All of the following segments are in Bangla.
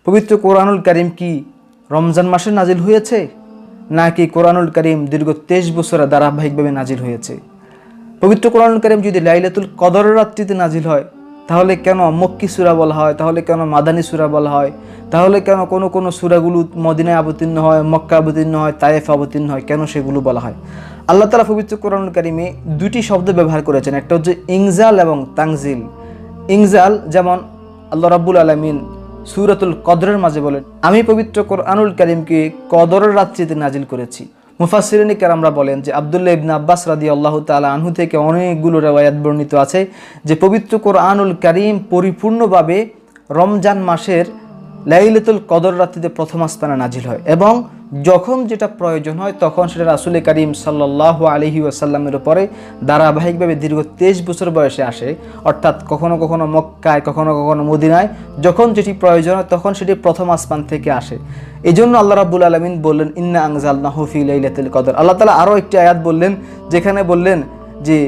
পবিত্র কোরআনুল কারীম কি রমজান মাসে নাজিল হয়েছে, নাকি কোরআনুল কারীম দীর্ঘ 23 বছরে ধারাবাহিকভাবে নাজিল হয়েছে? পবিত্র কোরআনুল কারীম যদি লাইলাতুল কদরের রাত্রিতে নাজিল হয়, তাহলে কেন মক্কি সূরা বলা হয়, তাহলে কেন মাদানী সূরা বলা হয়, তাহলে কেন কোনো কোনো সূরাগুলো মদিনায় অবতীর্ণ হয়, মক্কা অবতীর্ণ হয়, তায়েফ অবতীর্ণ হয়, কেন সেগুলো বলা হয়? আল্লাহ তাআলা পবিত্র কোরআনুল কারীমে দুটি শব্দ ব্যবহার করেছেন, একটা হচ্ছে ইনজাল এবং তানজিল। ইনজাল যেমন আল্লাহ রাব্বুল আলামিন সূরাতুল কদরের মাঝে বলেন, আমি পবিত্র কোরআনুল কারীমকে কদরের রাত্রিতে নাজিল করেছি। মুফাসসিরিনে কেরামরা বলেন যে আব্দুল্লাহ ইবনে আব্বাস রাদিয়াল্লাহু তাআলা আনহু থেকে অনেকগুলো riwayat বর্ণিত আছে যে পবিত্র কোরআনুল কারীম পরিপূর্ণভাবে রমজান মাসের লাইলাতুল কদর রাত্রিতে প্রথম স্থানে নাজিল হয়, এবং যখন যেটা প্রয়োজন হয় তখন সেটা রাসূল করিম সাল্লাল্লাহু আলাইহি ওয়াসাল্লামের উপরে ধারাবাহিকভাবে দীর্ঘ 23 বছর বয়সে আসে। অর্থাৎ কখনো কখনো মক্কায়, কখনো কখনো মদিনায়, যখন যেটি প্রয়োজন হয় তখন সেটি প্রথম আসমান থেকে আসে। এই জন্য আল্লাহ রাব্বুল আলামিন বললেন ইন্না আনজালনাহু ফি লাইলাতুল কদর। আল্লাহ তাআলা আরও একটি আয়াত বললেন যেখানে বললেন যে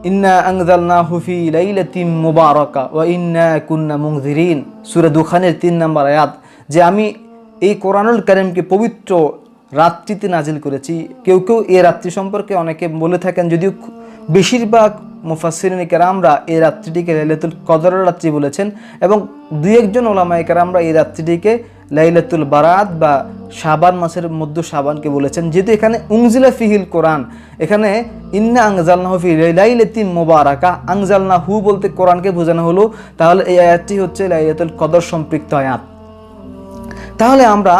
ইন্না আনজালনাহু ফি লাইলাতিন মুবারাকা ওয়া ইন্না কুন্না মুনজিরিন, সূরা দুখানের 3 নম্বর আয়াত, যে আমি এই কোরআনুল কারীমকে পবিত্র রাত্রিতে নাজিল করেছি। কেউ কেউ এই রাত্রি সম্পর্কে অনেকে বলে থাকেন, যদিও বেশিরভাগ মুফাসসিরিনে কেরামরা এই রাত্রিটিকে লাইলাতুল কদরের রাত্রি বলেছেন, এবং দুই একজন উলামায়ে কেরামরা এই রাত্রিটিকে লাইলাতুল বারাত বা শাবান মাসের মধ্য শাবানকে বলেছেন। যেহেতু এখানে উনজিলা ফিহিল কোরআন, এখানে ইন্না আনজালনাহু ফি লাইলাতিন মুবারাকা, আনজালনাহু বলতে কোরআনকে বোঝানো হলো, তাহলে এই আয়াতটি হচ্ছে লাইলাতুল কদর সম্পৃক্ত আয়াত। তাহলে আমরা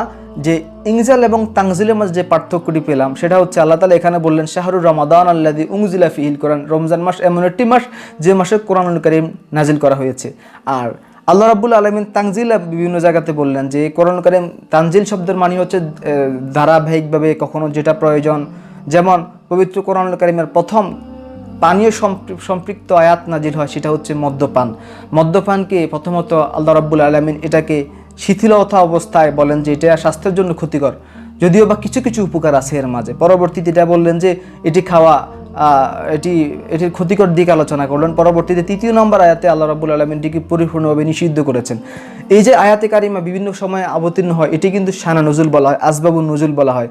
যে ইনজাল এবং তানজিলের মাঝে যে পার্থক্যটি পেলাম সেটা হচ্ছে আল্লাহ তাআলা এখানে বললেন শাহরুর রমাদান আল্লাযী উনজিলা ফিহিল কোরআন, রমজান মাস এমন একটি মাস যে মাসে কোরআনুল কারীম নাজিল করা হয়েছে। আর আল্লাহ রাব্বুল আলামিন তানজিল বিভিন্ন জায়গাতে বললেন যে কোরআনুল কারীম, তানজিল শব্দের মানে হচ্ছে ধারাবাহিকভাবে কখনো যেটা প্রয়োজন। যেমন পবিত্র কোরআনুল কারীমের প্রথম পানীয় সম্পৃক্ত আয়াত নাজিল হয় সেটা হচ্ছে মদ্যপান। মদ্যপানকে প্রথমত আল্লাহ রাব্বুল আলামিন এটাকে শিথিলতা অবস্থায় বলেন যে এটা স্বাস্থ্যের জন্য ক্ষতিকর, যদিও বা কিছু কিছু উপকার আছে এর মাঝে। পরবর্তীতে এটা বললেন যে এটি খাওয়া, এটির ক্ষতিকর দিক আলোচনা করলেন। পরবর্তীতে 3 নম্বর আয়াতে আল্লাহ রাব্বুল আলামিন এটিকে পরিপূর্ণভাবে নিষিদ্ধ করেছেন। এই যে আয়াতে কারিমা বিভিন্ন সময়ে অবতীর্ণ হয়, এটি কিন্তু শানা নুজুল বলা হয়, আসবাবুন নুজুল বলা হয়।